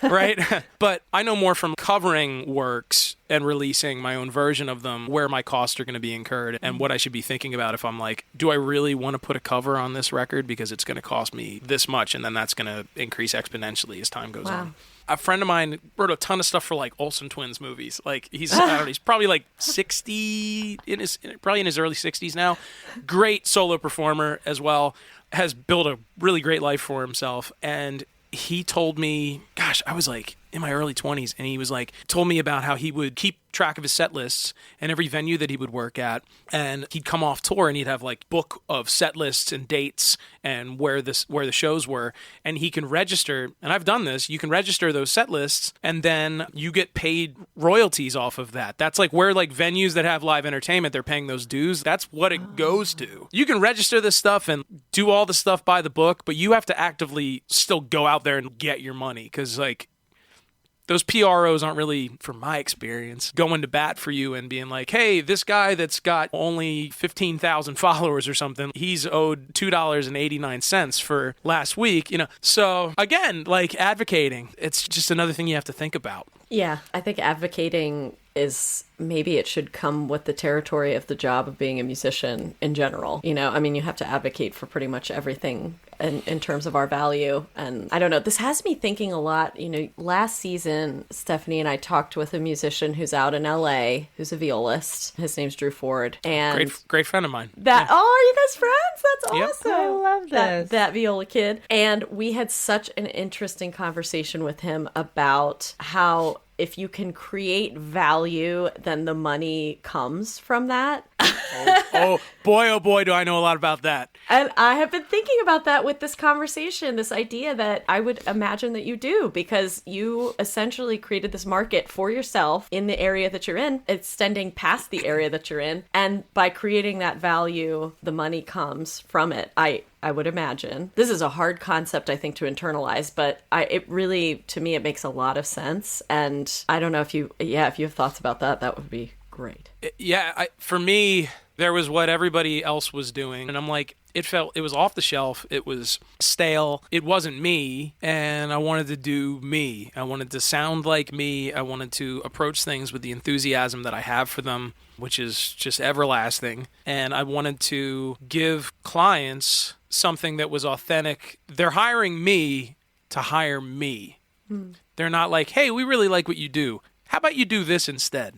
right? But I know more from covering works and releasing my own version of them, where my costs are going to be incurred and what I should be thinking about if I'm like, do I really want to put a cover on this record because it's going to cost me this much, and then that's going to increase exponentially as time goes on. A friend of mine wrote a ton of stuff for like Olsen Twins movies. Like he's probably like 60, probably in his early 60s now. Great solo performer as well. Has built a really great life for himself. And he told me, gosh, I was like in my early 20s, and he was like, told me about how he would keep track of his set lists and every venue that he would work at, and he'd come off tour and he'd have like book of set lists and dates and where the shows were, and he can register, and I've done this, you can register those set lists and then you get paid royalties off of that. That's like where like venues that have live entertainment, they're paying those dues. That's what it goes to. You can register this stuff and do all the stuff by the book, but you have to actively still go out there and get your money, because like those PROs aren't really, from my experience, going to bat for you and being like, hey, this guy that's got only 15,000 followers or something, he's owed $2.89 for last week, you know. So again, like advocating, it's just another thing you have to think about. Yeah, I think advocating is, maybe it should come with the territory of the job of being a musician in general. You know, I mean, you have to advocate for pretty much everything in terms of our value. And I don't know, this has me thinking a lot. You know, last season, Stephanie and I talked with a musician who's out in LA, who's a violist. His name's Drew Ford. And great friend of mine. Oh, are you guys friends? That's Yep. awesome. I love this. That viola kid. And we had such an interesting conversation with him about how if you can create value, then the money comes from that. oh boy, do I know a lot about that. And I have been thinking about that with this conversation, this idea that I would imagine that you do, because you essentially created this market for yourself in the area that you're in, extending past the area that you're in. And by creating that value, the money comes from it. I would imagine. This is a hard concept, I think, to internalize, but it really, to me, it makes a lot of sense. And I don't know if you have thoughts about that, that would be great. Yeah, for me, there was what everybody else was doing, and I'm like, it was off the shelf, it was stale, it wasn't me, and I wanted to do me. I wanted to sound like me. I wanted to approach things with the enthusiasm that I have for them, which is just everlasting. And I wanted to give clients something that was authentic. They're hiring me to hire me. They're not like, hey, we really like what you do. How about you do this instead?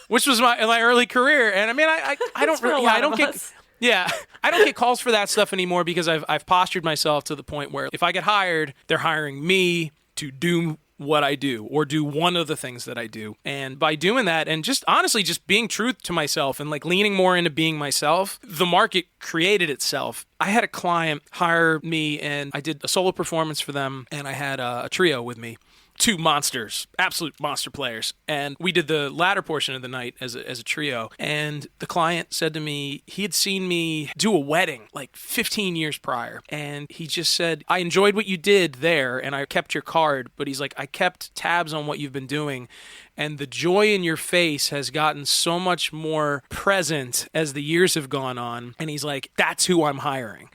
Which was my early career. And I mean, I don't really, I don't get calls for that stuff anymore, because I've postured myself to the point where if I get hired, they're hiring me to do what I do, or do one of the things that I do. And by doing that, and just honestly just being true to myself and like leaning more into being myself, the market created itself. I had a client hire me, and I did a solo performance for them, and I had a trio with me. Two monsters, absolute monster players. And we did the latter portion of the night as a trio. And the client said to me, he had seen me do a wedding like 15 years prior. And he just said, I enjoyed what you did there, and I kept your card. But he's like, I kept tabs on what you've been doing. And the joy in your face has gotten so much more present as the years have gone on. And he's like, that's who I'm hiring.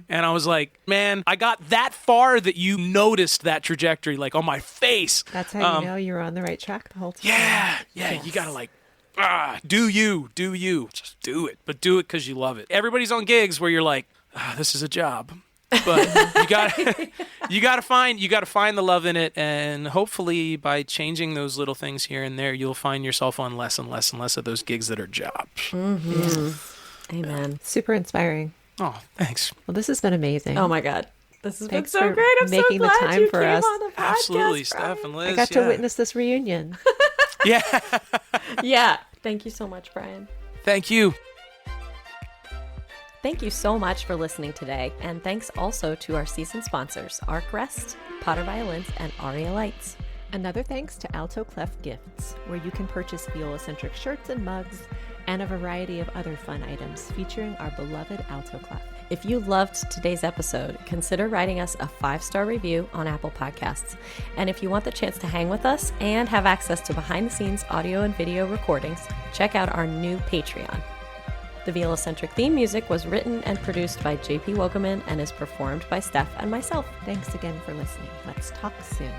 And I was like, man, I got that far that you noticed that trajectory, like on my face. That's how you know you're on the right track the whole time. Yeah. Yes. You gotta like, do you. Just do it. But do it because you love it. Everybody's on gigs where you're like, this is a job. But you gotta find the love in it, and hopefully by changing those little things here and there, you'll find yourself on less and less and less of those gigs that are jobs. Mm-hmm. Amen. Super inspiring. Oh, thanks. Well, this has been amazing. Oh my God. This has Thanks been so for great. I'm making so the glad time you for came us. on the podcast, Absolutely, Brian. Steph and Liz. I got to witness this reunion. Yeah. Yeah. Thank you so much, Brian. Thank you. Thank you so much for listening today, and thanks also to our season sponsors, Arkrest, Potter Violins, and Aria Lights. Another thanks to Alto Clef Gifts, where you can purchase Viola-centric shirts and mugs, and a variety of other fun items featuring our beloved Alto Clef. If you loved today's episode, consider writing us a 5-star review on Apple Podcasts. And if you want the chance to hang with us and have access to behind-the-scenes audio and video recordings, check out our new Patreon. The Viola-centric theme music was written and produced by JP Wogeman and is performed by Steph and myself. Thanks again for listening. Let's talk soon.